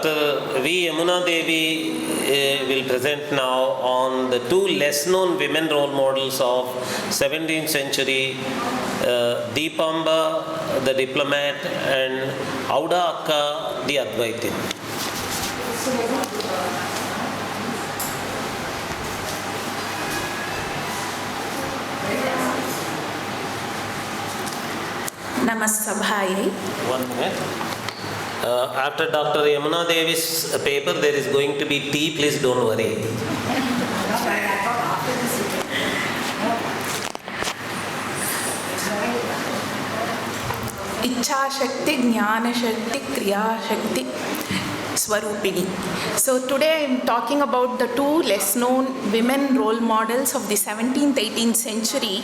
Dr. V.Yamuna Devi will present now on the two less known women role models of 17th century, Dīpāmbā, the Diplomat, and Āvuḍai Akkā, the Advaitin. Namasabhai. 1 minute. After Dr. Yamuna Devi's paper, there is going to be tea. Please don't worry. Ichha Shakti, Jnana Shakti, Kriya Shakti, Swarupini. So today I am talking about the two less known women role models of the 17th, 18th century.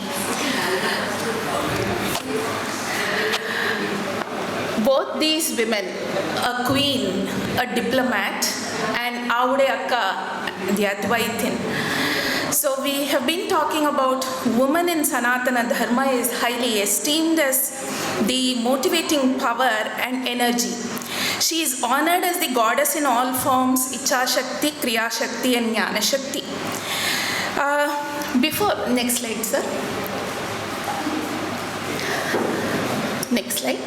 Both these women, a queen, a diplomat, and Āvuḍai Akkā, the Advaitin. So we have been talking about woman in Sanatana Dharma is highly esteemed as the motivating power and energy. She is honored as the goddess in all forms, Ichha Shakti, Kriya Shakti, and Jnana Shakti. Next slide, sir. Next slide.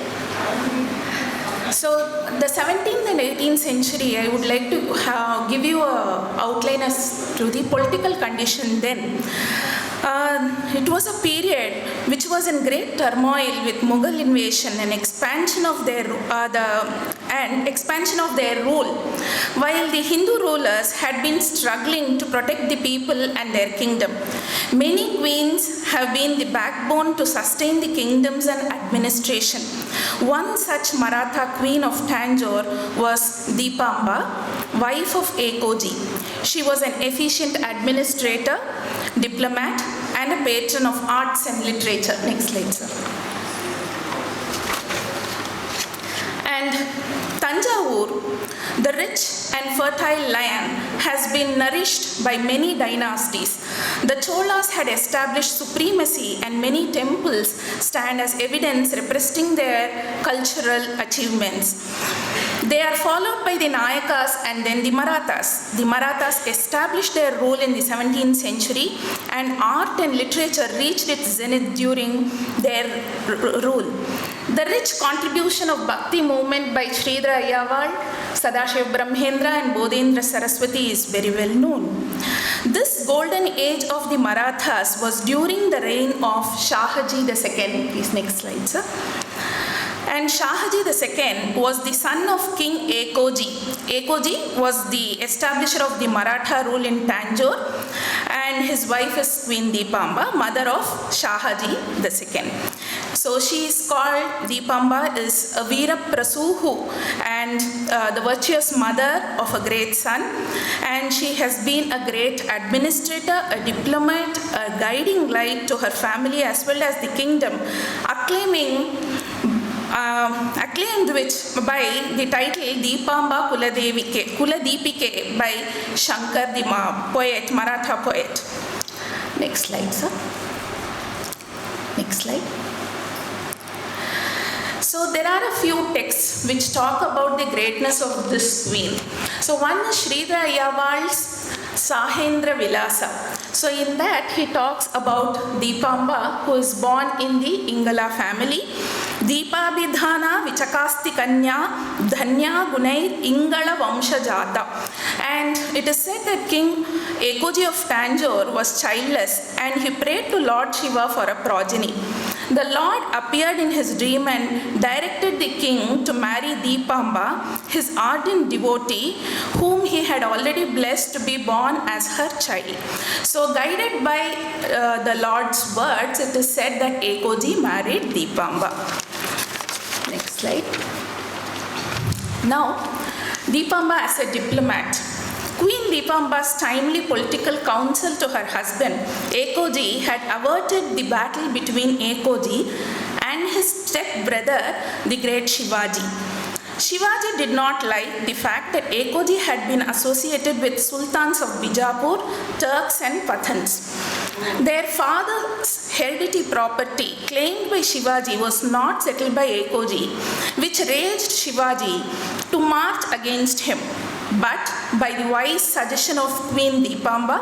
So the 17th and 18th century, I would like to give you an outline as to the political condition then. It was a period which was in great turmoil with Mughal invasion and expansion of their rule, while the Hindu rulers had been struggling to protect the people and their kingdom. Many queens have been the backbone to sustain the kingdoms and administration. One such Maratha queen of Tanjore was Dīpāmbā, wife of Ekkoji. She was an efficient administrator, diplomat, and a patron of arts and literature. Next slide, sir. And Tanjavur, the rich and fertile land, has been nourished by many dynasties. The Cholas had established supremacy, and many temples stand as evidence representing their cultural achievements. They are followed by the Nayakas and then the Marathas. The Marathas established their role in the 17th century, and art and literature reached its zenith during their rule. The rich contribution of Bhakti movement by Sridhara Ayyavāļ, Sadashiva Brahmendra, and Bodhendra Saraswati is very well known. This golden age of the Marathas was during the reign of Shahaji II. Please, next slide, sir. And Shahaji II was the son of King Ekkoji. Ekkoji was the establisher of the Maratha rule in Tanjore, and his wife is Queen Dīpāmbā, mother of Shahaji II. So she is called, Dīpāmbā is a Veera Prasuhu, and the virtuous mother of a great son, and she has been a great administrator, a diplomat, a guiding light to her family as well as the kingdom, acclaimed by the title Dīpāmbā Kuladīpike by Shankar, the poet, Maratha poet. Next slide, sir. Next slide. So there are a few texts which talk about the greatness of this queen. So one is Sridhara Ayyavāļ's Sahendra Vilasa. So in that he talks about Dīpāmbā, who is born in the Ingala family. Deepabhidhana Vichakasti Kanya Dhanya Gunair Ingala Vamshajata. And it is said that King Ekkoji of Tanjore was childless, and he prayed to Lord Shiva for a progeny. The Lord appeared in his dream and directed the king to marry Dīpāmbā, his ardent devotee, whom he had already blessed to be born as her child. So guided by the Lord's words, it is said that Ekkoji married Dīpāmbā. Next slide. Now, Dīpāmbā as a diplomat. Queen Dīpāmbā's timely political counsel to her husband, Ekkoji, had averted the battle between Ekkoji and his step-brother, the great Shivaji. Shivaji did not like the fact that Ekkoji had been associated with sultans of Bijapur, Turks and Pathans. Their father's hereditary property claimed by Shivaji was not settled by Ekoji, which raised Shivaji to march against him. But by the wise suggestion of Queen Dīpāmbā,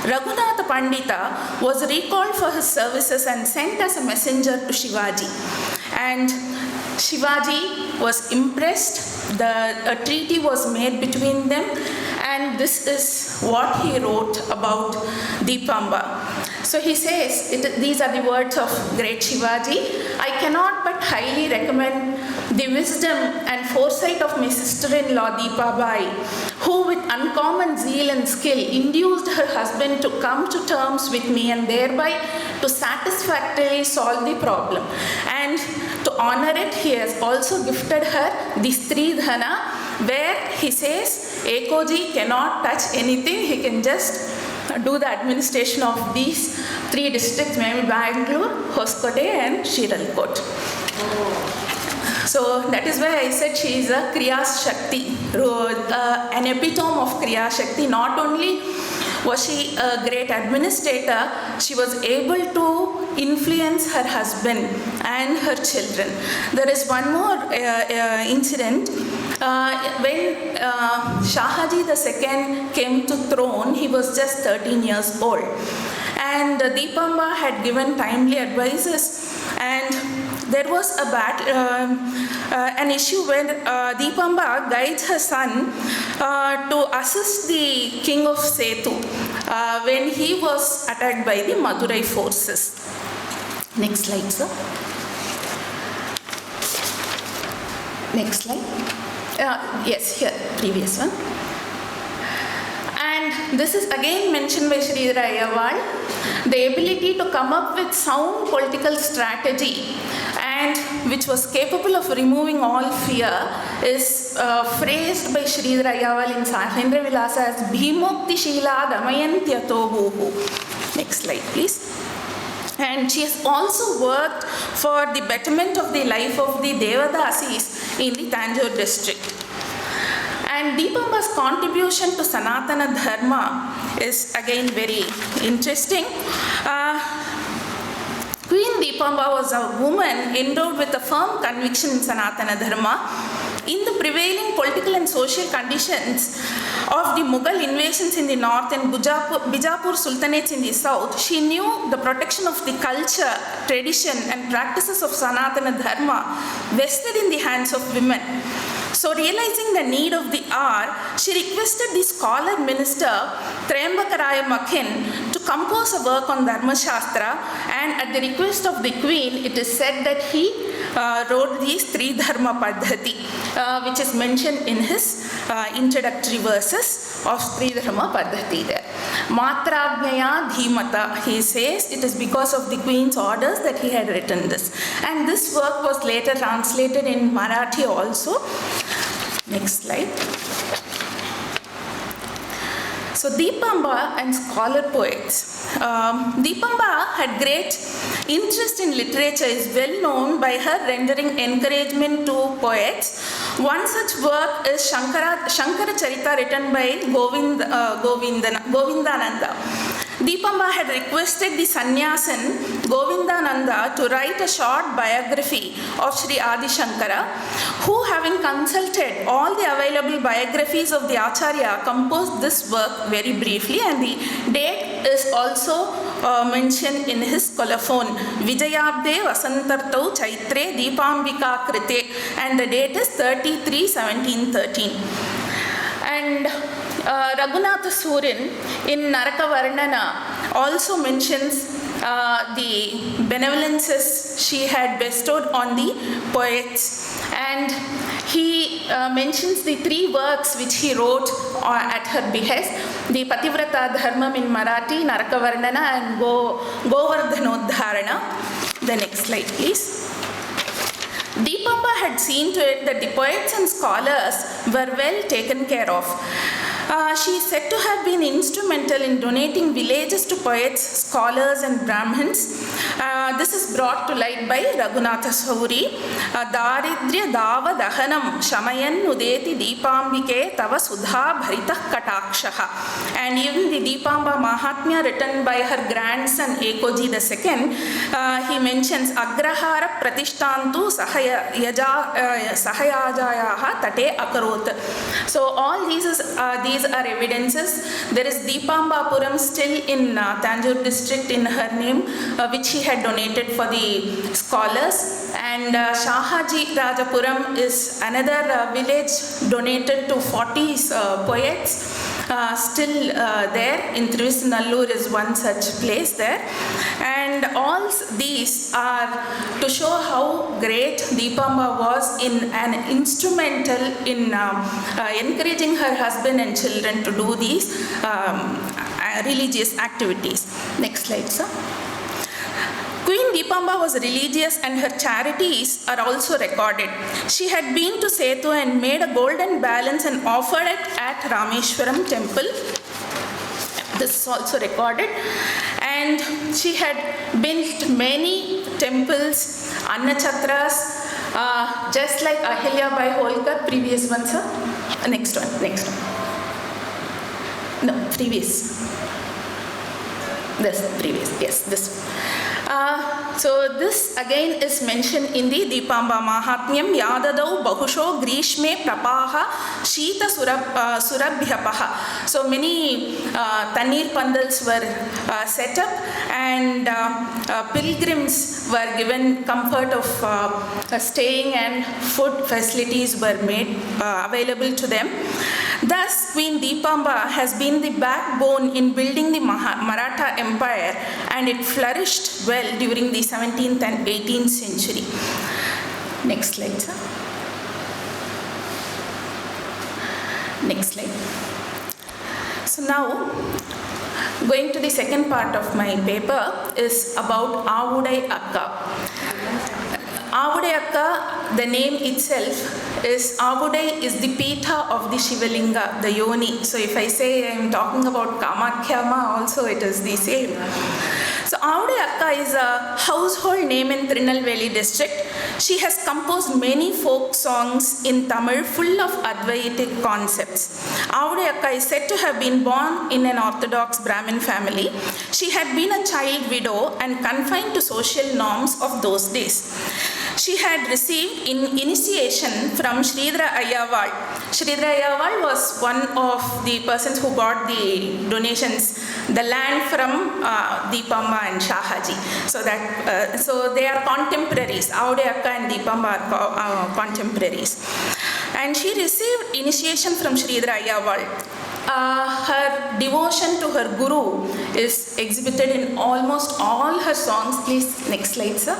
Raghunatha Pandita was recalled for his services and sent as a messenger to Shivaji. And Shivaji was impressed. A treaty was made between them, and this is what he wrote about Dīpāmbā. So he says, these are the words of great Shivaji. I cannot but highly recommend the wisdom and foresight of my sister-in-law Dīpāmbā, who with uncommon zeal and skill induced her husband to come to terms with me and thereby to satisfactorily solve the problem. And to honor it, he has also gifted her the Stri Dhana, where he says Ekoji cannot touch anything, he can just do the administration of these 3 districts, maybe Bangalore, Hoskote and Shiralkot. So that is why I said she is a Kriya Shakti, an epitome of Kriya Shakti. Not only was she a great administrator, she was able to influence her husband and her children. There is one more incident. When Shahaji II came to throne, he was just 13 years old. And Dīpāmbā had given timely advices, and there was an issue where Dīpāmbā guides her son to assist the king of Setu when he was attacked by the Madurai forces. Next slide, sir. Next slide. Yes, here, previous one. And this is again mentioned by Sridhar Ayyawal, the ability to come up with sound political strategy and which was capable of removing all fear is phrased by Sridhar Ayyawal in Sahendra Vilasa as Bhimokti Shila Damayantiyato Bhuhu. Next slide, please. And she has also worked for the betterment of the life of the Devadasis in the Tanjore district. And Dīpāmbā's contribution to Sanatana Dharma is again very interesting. Queen Dīpāmbā was a woman endowed with a firm conviction in Sanatana Dharma. In the prevailing political and social conditions of the Mughal invasions in the north and Bijapur Sultanates in the south, she knew the protection of the culture, tradition and practices of Sanatana Dharma vested in the hands of women. So realizing the need of the hour, she requested the scholar minister Trayambakaraya Makhin to compose a work on Dharma Shastra, and at the request of the queen, it is said that he wrote the Stri Dharma Paddhati, which is mentioned in his introductory verses of Stri Dharma Paddhati there. Matrajnaya Dhimata, he says it is because of the queen's orders that he had written this. And this work was later translated in Marathi also. Next slide. So Dīpāmbā and scholar poets. Dīpāmbā had great interest in literature, is well known by her rendering encouragement to poets. One such work is Shankara Charita written by Govindananda. Dīpāmbā had requested the sannyasin Govindananda to write a short biography of Sri Adi Shankara, who, having consulted all the available biographies of the Acharya, composed this work very briefly, and the date is also mentioned in his colophon, Vijayabde Vasantartau Chaitre Dīpāmbika Krite, and the date is 33/17/13. And Raghunatha Surin in Naraka Varnana also mentions the benevolences she had bestowed on the poets, and he mentions the 3 works which he wrote at her behest, the Pativrata Dharmam in Marathi, Naraka Varnana and Govardhanodharana. The next slide, please. Dīpāmbā had seen to it that the poets and scholars were well taken care of. She is said to have been instrumental in donating villages to poets, scholars and Brahmins. This is brought to light by Raghunatha Sauri. Daridrya dava dahanam shamayan udeti Dīpāmbike tava sudha bharitah katakshaha. And even the Dīpāmbā Mahatmya written by her grandson Ekoji II, he mentions Agrahara Pratishtantu Sahayajayaha Tate Akarot. So all these are evidences. There is Dīpāmbā Puram still in Tanjore district in her name, which he had donated for the scholars. And Shahaji Rajapuram is another village donated to 40 poets. Still there in Thiruvanallur is one such place there. And all these are to show how great Dīpāmbā was in an instrumental in encouraging her husband and children to do these religious activities. Next slide, sir. Queen Dīpāmbā was religious and her charities are also recorded. She had been to Setu and made a golden balance and offered it at Rameshwaram temple. This is also recorded. And she had built many temples, annachatras, just like Ahilyabai Holkar. Previous one, sir. Next one. No, previous. This, previous, yes, this one. So this again is mentioned in the Dīpāmbā Mahatmyam. Yadadau bahusho grishme prapaha shita surabhyapaha. So many tanir pandals were set up and pilgrims were given comfort of staying and food facilities were made available to them. Thus, Queen Dīpāmbā has been the backbone in building the Maratha Empire, and it flourished well during the 17th and 18th century. Next slide, sir. Next slide. So now, going to the second part of my paper is about Āvuḍai Akkā. Āvuḍai Akkā, the name itself is Āvuḍai is the Pītha of the Shivalinga, the Yoni. So if I say I am talking about Kamakhyama, also it is the same. So Āvuḍai Akkā is a household name in Tirunelveli district. She has composed many folk songs in Tamil full of Advaitin concepts. Āvuḍai Akkā is said to have been born in an Orthodox Brahmin family. She had been a child widow and confined to social norms of those days. She had received initiation from Sridhara Ayyavāl. Sridhara Ayyavāl was one of the persons who got the donations, the land from Dīpāmbā and Shahaji. So they are contemporaries. Āvuḍai Akkā and Dīpāmbā are contemporaries. And she received initiation from Sridhara Ayyavāl. Her devotion to her guru is exhibited in almost all her songs. Please, next slide, sir.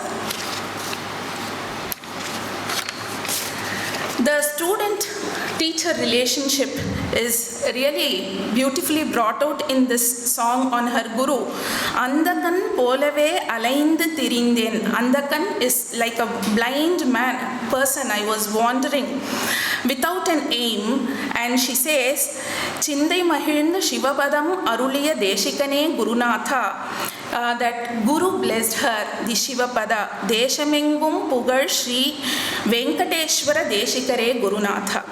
The student-teacher relationship is really beautifully brought out in this song on her guru. Andakan polave alaindu thirindhen. Andakan is like a blind person. I was wandering without an aim, and she says, Chindai mahilndu Shivapadam aruliya deshikane gurunatha. That Guru blessed her, the Shivapada. Deshamengum pugar Shri Venkateshwara Deshikare Gurunatha.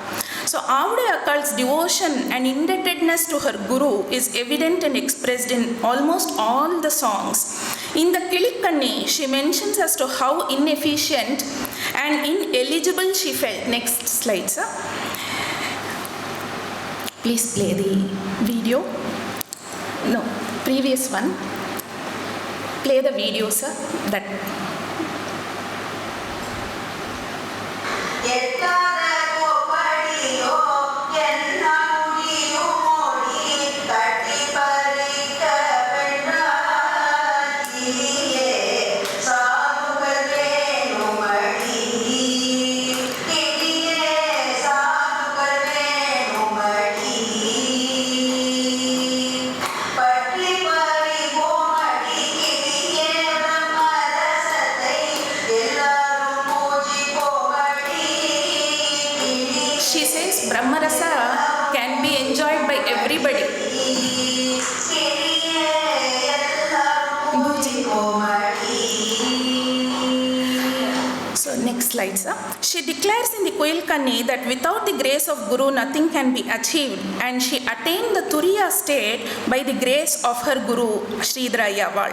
So Āvuḍai Akkā's devotion and indebtedness to her guru is evident and expressed in almost all the songs. In the Kilikkanni, she mentions as to how inefficient and ineligible she felt. Next slide, sir. Please play the video. No, previous one. Play the video, sir. That. slide, sir. She declares in the Kuilkanni that without the grace of Guru, nothing can be achieved, and she attained the Turiya state by the grace of her Guru, Sridhara Ayyaval.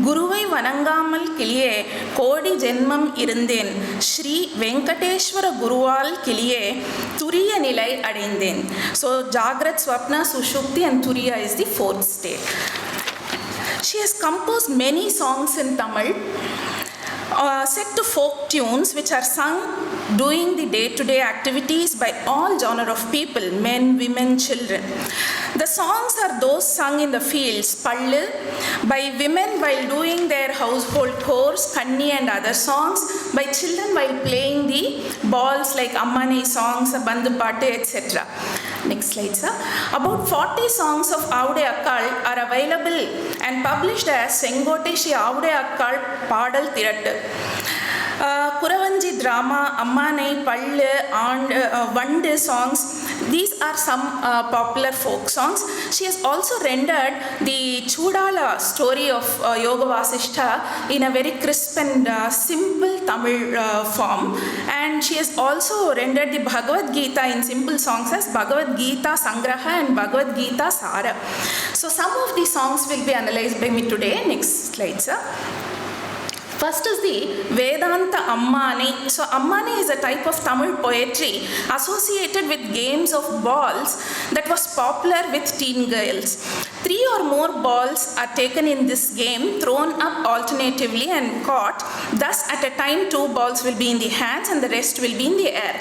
Guruvai vanangamal kiliye kodi janmam irundhen, Shri Venkateshwara Guruval kiliye Turiya nilai adeindhen. So, Jagrat, Swapna, Sushupti and Turiya is the fourth state. She has composed many songs in Tamil, set to folk tunes which are sung doing the day-to-day activities by all genre of people, men, women, children. The songs are those sung in the fields, pallu, by women while doing their household chores, kanni and other songs, by children while playing the balls like Ammani songs, Bandhu Pattu, etc. Next slide, sir. About 40 songs of Āvuḍai Akkā are available and published as Sengotai Shri Āvuḍai Akkā Padal Thirattu. Kuravanji drama, Ammanai, Pallu, and Vandu songs, these are some popular folk songs. She has also rendered the Chudala story of Yoga Vasishtha in a very crisp and simple Tamil form, and she has also rendered the Bhagavad Gita in simple songs as Bhagavad Gita Sangraha and Bhagavad Gita Sara. So some of these songs will be analyzed by me today. Next slide, sir. First is the Vedanta Ammani. So Ammani is a type of Tamil poetry associated with games of balls that was popular with teen girls. 3 or more balls are taken in this game, thrown up alternatively and caught. Thus at a time 2 balls will be in the hands and the rest will be in the air.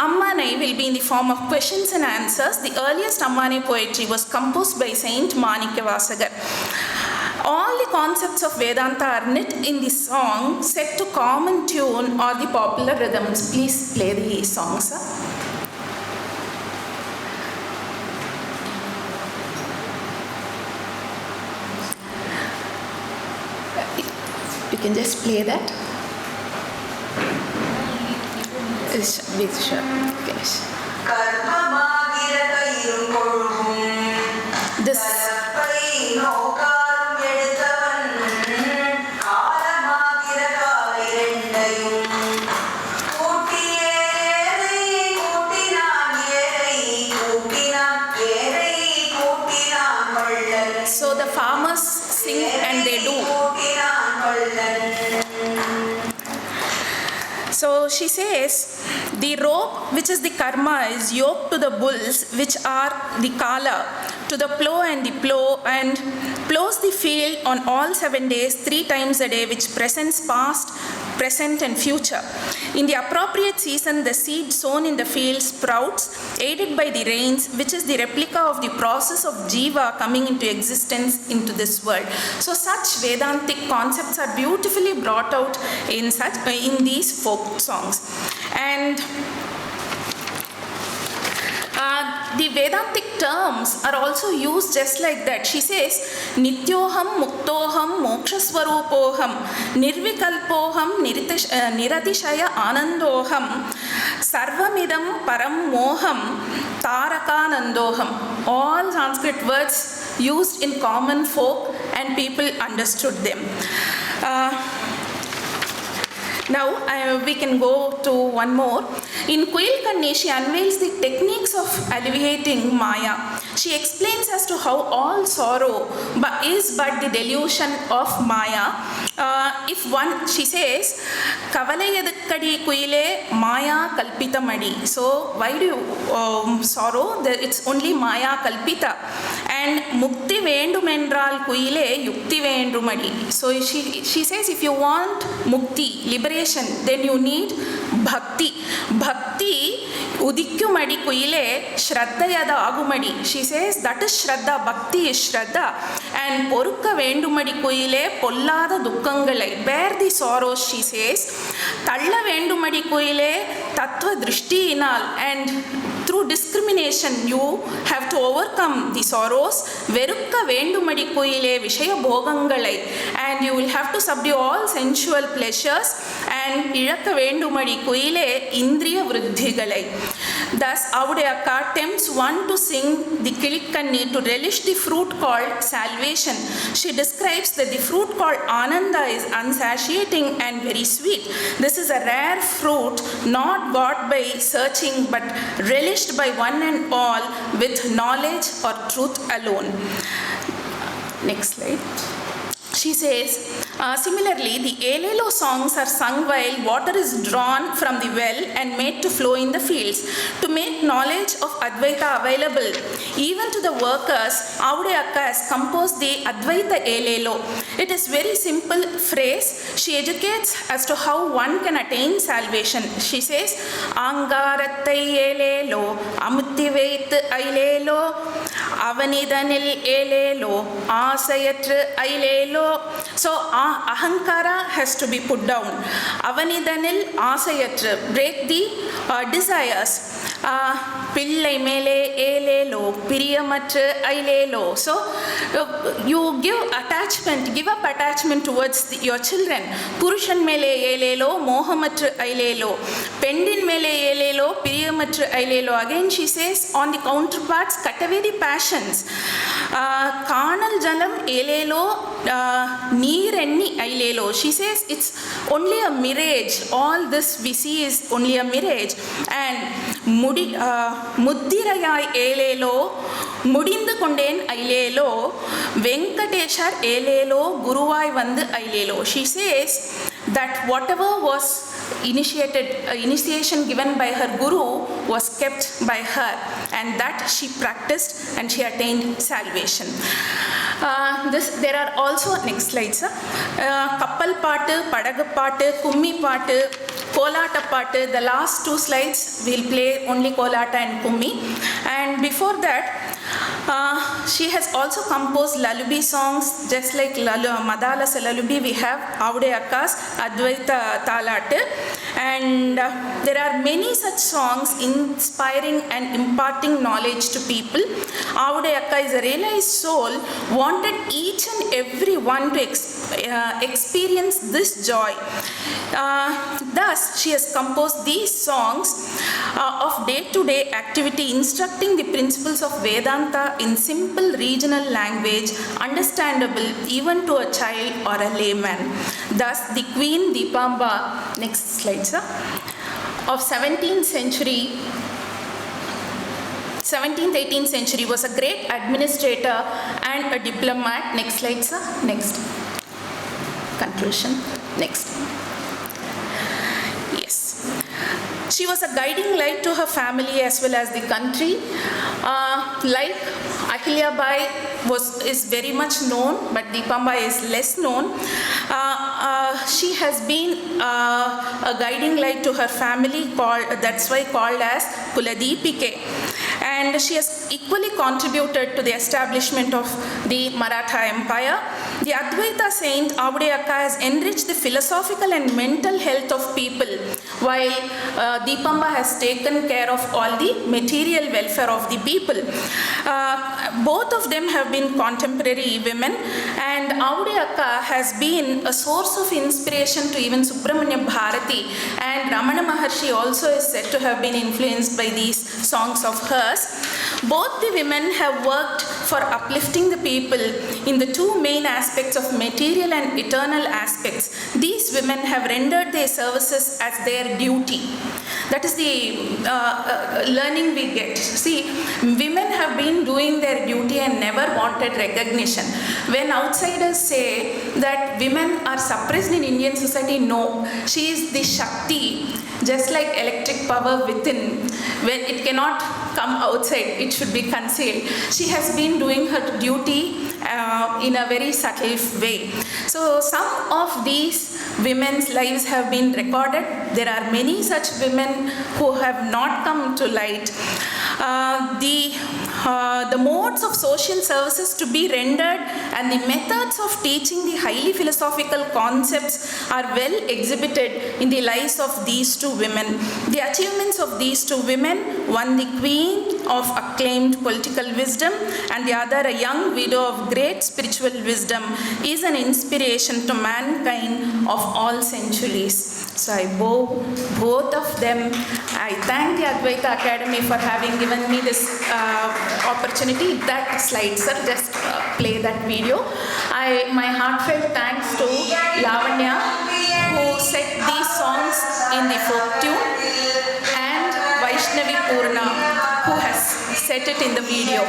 Ammani will be in the form of questions and answers. The earliest Ammani poetry was composed by Saint Manikavasagar. All the concepts of Vedanta are knit in the song, set to common tune or the popular rhythms. Please play the song, sir. You can just play that. Sure. Finish. This. So the farmers sing and they do. So she says, the rope which is the karma is yoked to the bulls which are the kala, to the plow and the plow, and plows the field on all 7 days, 3 times a day, which presents past, present and future. In the appropriate season, the seed sown in the field sprouts, aided by the rains, which is the replica of the process of Jiva coming into existence into this world. So such Vedantic concepts are beautifully brought out in these folk songs. And the Vedantic terms are also used just like that. She says, Nityoham, Muktoham, Mokshaswarupoham, Nirvikalpoham, Niratishaya Anandoham, Sarvamidam Param Moham, Tarakanandoham. All Sanskrit words used in common folk and people understood them. Now we can go to one more. In Kuilkanni, she unveils the techniques of alleviating Maya. She explains as to how all sorrow is but the delusion of Maya. If one, she says, Kavalayadakkadi Kuile Maya Kalpitamadi. So why do you sorrow? It's only Maya Kalpita. And Mukti Vendumendral Kuile Yukti Vendumadi. So she says, if you want Mukti, liberation, then you need Bhakti. Bhakti Udikkumadi Kuile Shraddayada Agumadi. She says that is Shraddha, Bhakti is Shraddha. And Porukka Vendumadi Kuile Pollada Dukkangalai. Bear the sorrows, she says. Talla Vendumadi Kuile Tattva Drishti Inal. And through discrimination you have to overcome the sorrows. Verukka Vendumadi Kuile Vishaya Bhogangalai. And you will have to subdue all sensual pleasures. And Ilakka Vendumadi Kuile Indriya Vriddhigalai. Thus, Āvuḍai Akkā tempts one to sing the Kilikkanni to relish the fruit called salvation. She describes that the fruit called Ananda is unsatiating and very sweet. This is a rare fruit, not got by searching but relished by one and all with knowledge or truth alone. Next slide. She says, similarly, the Elelo songs are sung while water is drawn from the well and made to flow in the fields. To make knowledge of Advaita available even to the workers, Āvuḍai Akkā has composed the Advaita Elelo. It is very simple phrase. She educates as to how one can attain salvation. She says, Angarathai Elelo, Amuttivaitu Ailelo, Avanidanil Elelo, Asayatru Ailelo. So ahankara has to be put down. Avanidanil asayatru, break the desires. Pillai mele elelo, piriyamatru ailelo. So you give up attachment towards your children. Purushan mele elelo, mohamatru ailelo. Pendin mele elelo, piriyamatru ailelo. Again she says on the counterparts, cut away the passions. Kanal jalam elelo, neer enni ailelo. She says it's only a mirage. All this we see is only a mirage. And Muddirayai elelo, Mudindu konden ailelo, Venkateshar elelo, Guruvai vandu ailelo. She says that whatever was initiation given by her guru was kept by her, and that she practiced and she attained salvation. There are also, next slide sir, Kappal Paatu, Padagu Paatu, Kummi Paatu, Kolata Paatu. The last two slides we'll play only Kolata and Kummi. And before that, she has also composed lullaby songs, just like Madalasa lullaby. We have Āvuḍai Akkā's Advaita Talattu, and there are many such songs inspiring and imparting knowledge to people. Āvuḍai Akkā is a realized soul, wanted each and every one to experience this joy. Thus, she has composed these songs of day-to-day activity, instructing the principles of Vedanta in simple regional language, understandable even to a child or a layman. Thus, the Queen Dīpāmbā, next slide sir, of 17th century, 17th, 18th century was a great administrator and a diplomat. Next slide sir, next. Conclusion, next. Yes. She was a guiding light to her family as well as the country. Like Ahilyabai is very much known, but Dīpāmbā is less known. She has been a guiding light to her family, that's why called as Kuladīpike. And she has equally contributed to the establishment of the Maratha Empire. The Advaita saint Āvuḍai Akkā has enriched the philosophical and mental health of people, while Dīpāmbā has taken care of all the material welfare of the people. Both of them have been contemporary women, and Āvuḍai Akkā has been a source of inspiration to even Subramanya Bharati, and Ramana Maharshi also is said to have been influenced by these songs of hers. Both the women have worked for uplifting the people in the two main aspects of material and eternal aspects. These women have rendered their services as their duty. That is the learning we get. See, women have been doing their duty and never wanted recognition. When outsiders say that women are suppressed in Indian society, no. She is the Shakti, just like electric power within. When it cannot come outside, it should be concealed. She has been doing her duty in a very subtle way. So some of these women's lives have been recorded. There are many such women who have not come to light. The modes of social services to be rendered and the methods of teaching the highly philosophical concepts are well exhibited in the lives of these two women. The achievements of these two women won the Queen of acclaimed political wisdom and the other a young widow of great spiritual wisdom, is an inspiration to mankind of all centuries. So I bow both of them. I thank the Advaita Academy for having given me this opportunity. That slide, sir, just play that video. My heartfelt thanks to Lavanya, who set these songs in the folk tune, and Vaishnavi Purna, who has set it in the video.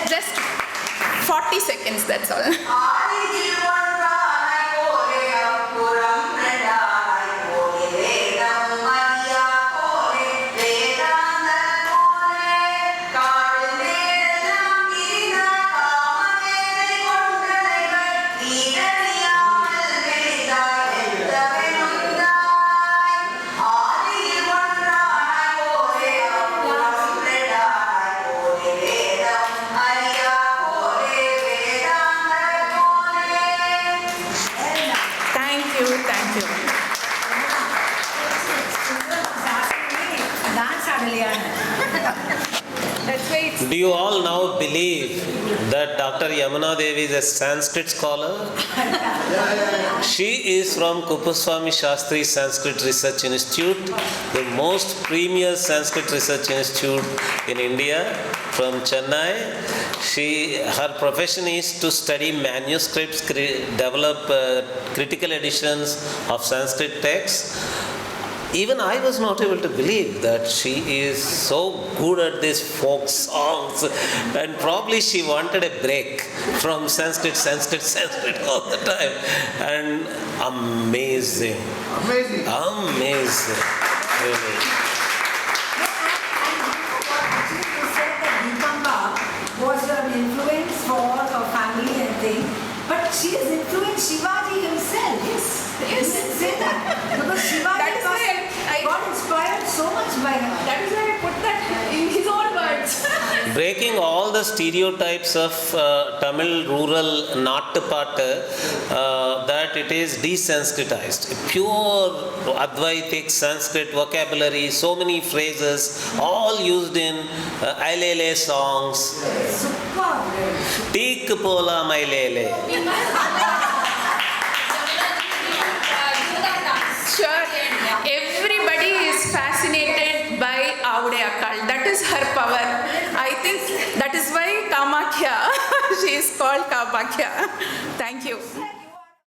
Just 40 seconds, that's all. Thank you. Do you all now believe that Dr. Yamuna Devi is a Sanskrit scholar? She is from Kuppaswamy Shastri Sanskrit Research Institute, the most premier Sanskrit research institute in India, from Chennai. Her profession is to study manuscripts, develop critical editions of Sanskrit texts. Even I was not able to believe that she is so good at these folk songs, and probably she wanted a break from Sanskrit all the time. And amazing. Really. You said that Dīpāmbā was an influence for her family and thing, but she has influenced Shivaji himself. Yes. You didn't say that. Because Shivaji got inspired so much by her. That is why I put that in his own words. Breaking all the stereotypes of Tamil rural Nattupattu, that it is desanskritized. Pure Advaitic Sanskrit vocabulary, so many phrases, all used in Ailele songs. Superb. Teek pola mailele. Sure, everybody is fascinated by Āvuḍai. That is her power. I think that is why Kamakhya, she is called Kamakhya. Thank